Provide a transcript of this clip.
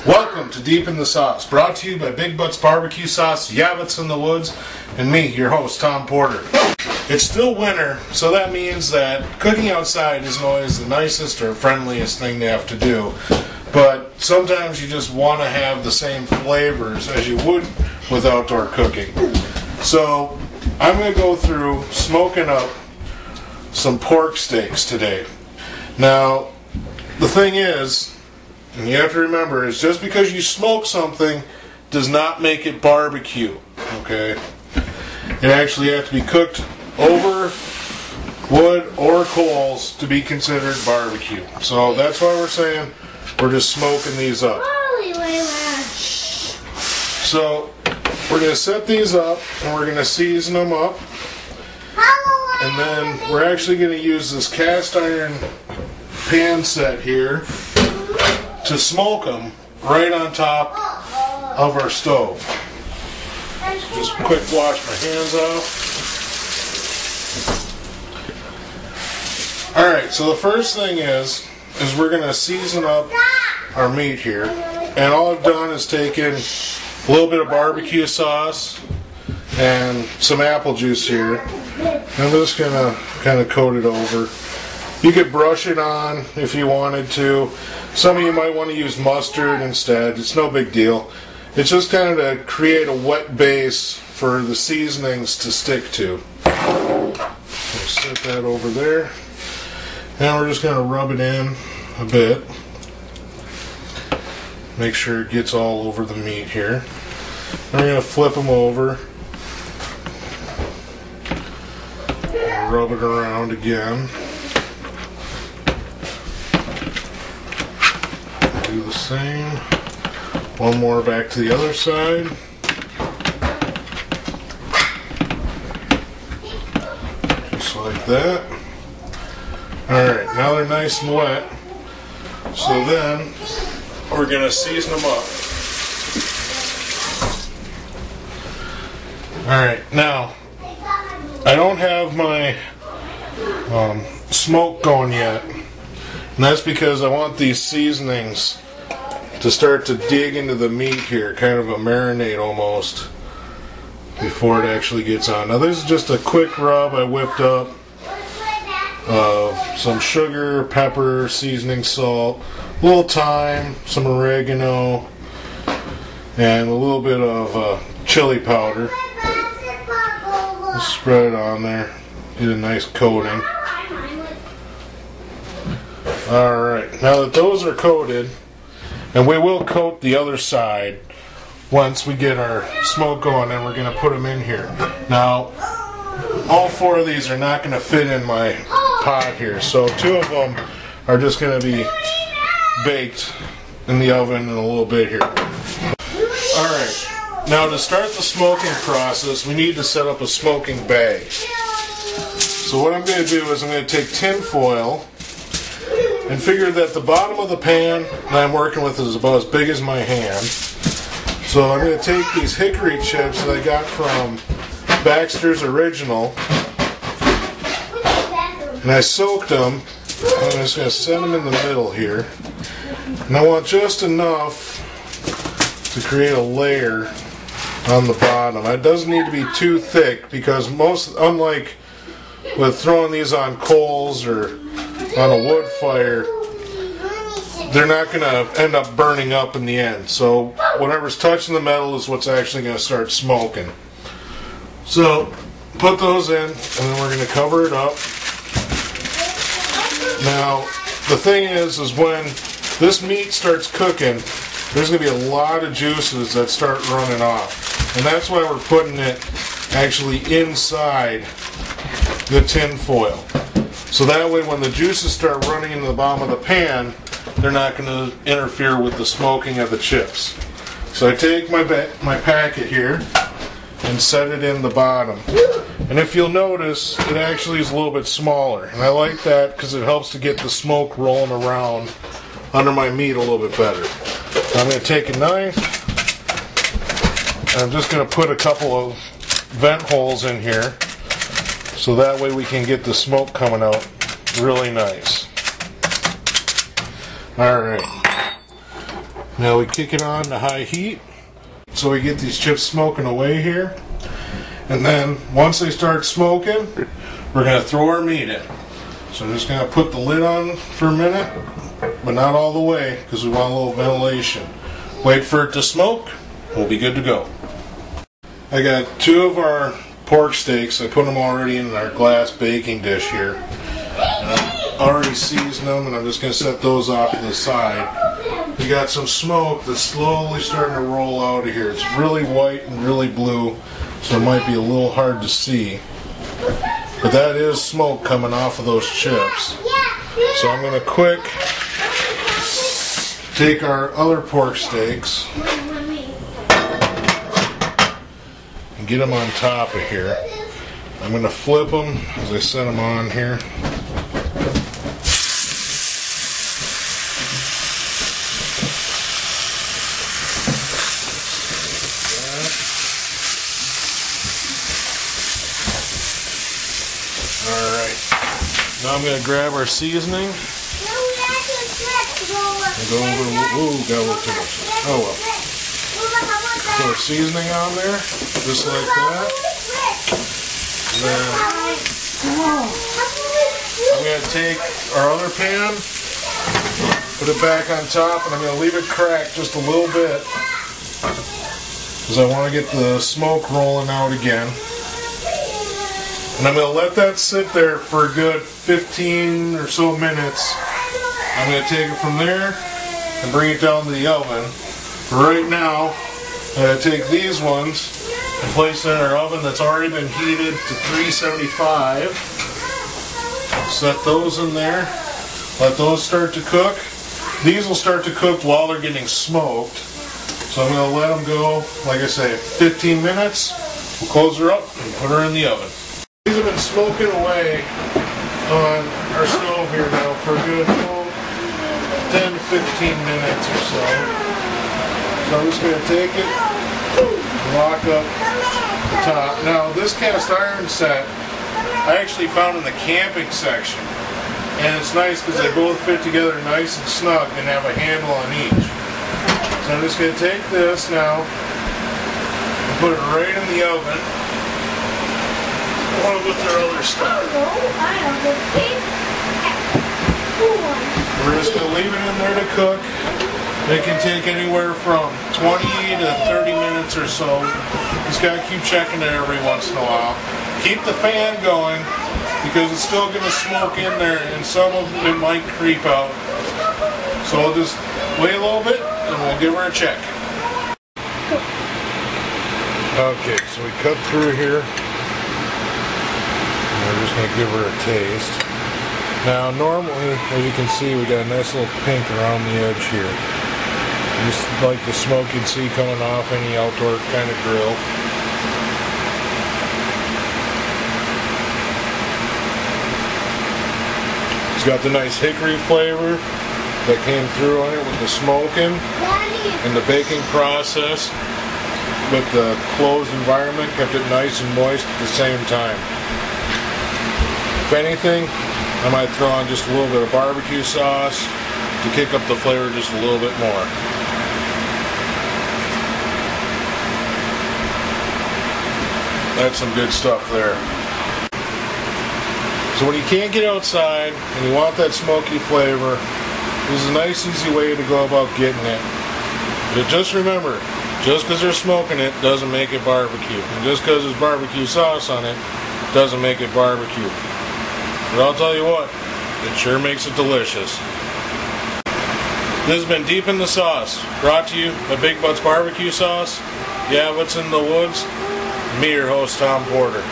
Welcome to Deep in the Sauce, brought to you by Big Butz Barbecue Sauce, Butz in the Woods, and me, your host, Tom Porter. It's still winter, so that means that cooking outside isn't always the nicest or friendliest thing to have to do, but sometimes you just want to have the same flavors as you would with outdoor cooking. So I'm going to go through smoking up some pork steaks today. Now, the thing is, and you have to remember, is just because you smoke something does not make it barbecue, okay? It actually has to be cooked over wood or coals to be considered barbecue. So that's why we're saying we're just smoking these up. So we're going to set these up and we're going to season them up. And then we're actually going to use this cast iron pan set here to smoke them right on top of our stove. So just quick wash my hands off. Alright, so the first thing is we're going to season up our meat here. And all I've done is taken a little bit of barbecue sauce and some apple juice here. I'm just going to kind of coat it over. You could brush it on if you wanted to. Some of you might want to use mustard instead. It's no big deal. It's just kind of to create a wet base for the seasonings to stick to. We'll set that over there. Now we're just going to rub it in a bit. Make sure it gets all over the meat here. We're going to flip them over. Rub it around again. Do the same. One more back to the other side. Just like that. Alright, now they're nice and wet. So then we're going to season them up. Alright, now I don't have my smoke going yet. And that's because I want these seasonings to start to dig into the meat here, kind of a marinade almost, before it actually gets on. Now this is just a quick rub I whipped up of some sugar, pepper, seasoning salt, a little thyme, some oregano, and a little bit of chili powder. Just spread it on there, get a nice coating. Alright, now that those are coated, and we will coat the other side once we get our smoke going, and we're going to put them in here. Now, all four of these are not going to fit in my pot here, so two of them are just going to be baked in the oven in a little bit here. Alright, now to start the smoking process, we need to set up a smoking bag. So what I'm going to do is I'm going to take tin foil and figure that the bottom of the pan that I'm working with is about as big as my hand. So I'm going to take these hickory chips that I got from Baxter's Original, and I soaked them. I'm just going to set them in the middle here. And I want just enough to create a layer on the bottom. It doesn't need to be too thick because unlike with throwing these on coals or on a wood fire, they're not going to end up burning up in the end. So whatever's touching the metal is what's actually going to start smoking. So put those in, and then we're going to cover it up. Now the thing is when this meat starts cooking, there's going to be a lot of juices that start running off, and that's why we're putting it actually inside the tin foil. So that way when the juices start running into the bottom of the pan, they're not going to interfere with the smoking of the chips. So I take my packet here and set it in the bottom. And if you'll notice, it actually is a little bit smaller. And I like that because it helps to get the smoke rolling around under my meat a little bit better. I'm going to take a knife, and I'm just going to put a couple of vent holes in here, so that way we can get the smoke coming out really nice. Alright. Now we kick it on to high heat so we get these chips smoking away here. And then once they start smoking, we're going to throw our meat in. So I'm just going to put the lid on for a minute, but not all the way because we want a little ventilation. Wait for it to smoke, we'll be good to go. I got 2 of our pork steaks. I put them already in our glass baking dish here. And I've already seasoned them, and I'm just going to set those off to the side. We got some smoke that's slowly starting to roll out of here. It's really white and really blue, so it might be a little hard to see. But that is smoke coming off of those chips. So I'm going to quick take our other pork steaks and get them on top of here. I'm going to flip them as I set them on here. Alright, now I'm going to grab our seasoning. Go over, ooh, got a little too much. Oh well. Put our seasoning on there, just like that. And then I'm going to take our other pan, put it back on top, and I'm going to leave it cracked just a little bit because I want to get the smoke rolling out again. And I'm going to let that sit there for a good 15 or so minutes. I'm going to take it from there and bring it down to the oven. Right now, I'm going to take these ones and place them in our oven that's already been heated to 375. Set those in there. Let those start to cook. These will start to cook while they're getting smoked. So I'm going to let them go, like I say, 15 minutes. We'll close her up and put her in the oven. These have been smoking away on our stove here now for a good 10 to 15 minutes or so. So I'm just going to take it, lock up the top. Now this cast iron set I actually found in the camping section, and it's nice because they both fit together nice and snug and have a handle on each. So I'm just going to take this now and put it right in the oven along with their other stuff. We're just going to leave it in there to cook. It can take anywhere from 20 to 30 minutes or so. Just got to keep checking it every once in a while. Keep the fan going because it's still going to smoke in there and some of it might creep out. So I'll just wait a little bit and we'll give her a check. Okay, so we cut through here. And we're just going to give her a taste. Now normally, as you can see, we got a nice little pink around the edge here. Just like the smoke you'd see coming off any outdoor kind of grill. It's got the nice hickory flavor that came through on it with the smoking and the baking process. With the closed environment, kept it nice and moist at the same time. If anything, I might throw on just a little bit of barbecue sauce to kick up the flavor just a little bit more. That's some good stuff there. So when you can't get outside and you want that smoky flavor, this is a nice easy way to go about getting it. But just remember, just because they're smoking it doesn't make it barbecue. And just because there's barbecue sauce on it doesn't make it barbecue. But I'll tell you what, it sure makes it delicious. This has been Deep in the Sauce, brought to you by Big Butz Barbecue Sauce. Yeah, what's in the woods? Me, your host, Tom Porter.